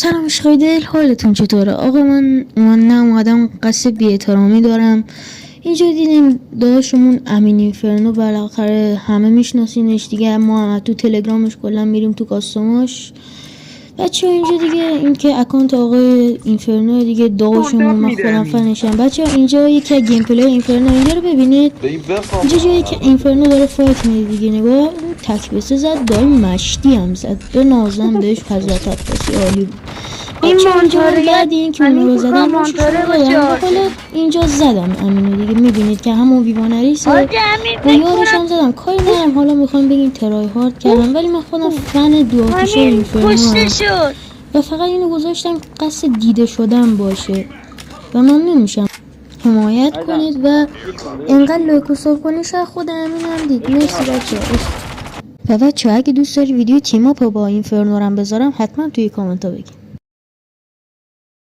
سلام شایدل، حالتون چطوره؟ آقا من اومدم قصد بی احترامی دارم. اینجا دیدیم داداشمون امین اینفرنو، بالاخره همه میشناسینش دیگه، ما تو تلگرامش کلا میریم تو کاستوماش. بچه اینجا دیگه این که اکانت آقای اینفرنو دیگه، داداشمون من خودم فنشم. بچه اینجا یکی گیم پلی اینفرنو اینجا رو ببینید. اینجا جایی که اینفرنو داره فایت میده دیگه، نگاه تکبسه زد، داره مشتی هم زد، به نازم بهش حضرت عباسی عالی بود. این مانتاره بعد این که اون رو زدم حالا اینجا زدم امینو دیگه، میبینید که همون ویوانریسه و یارش هم زدم، کاری ندارم. حالا میخوایم بگیم ترای هارد کردم، ولی من خودم فن دوآتیش اینفرنو و فقط اینو گذاشتم قصد دیده شدن باشه و ممنون میشم حمایت کنید و اینقدر لایک و ساب کنید. شاید خود امین هم دید. مرسی بچه. و بچه اگه دوست داری ویدیو تیم اپ با اینفرنو رو بذارم حتما توی کامنت ها بگید.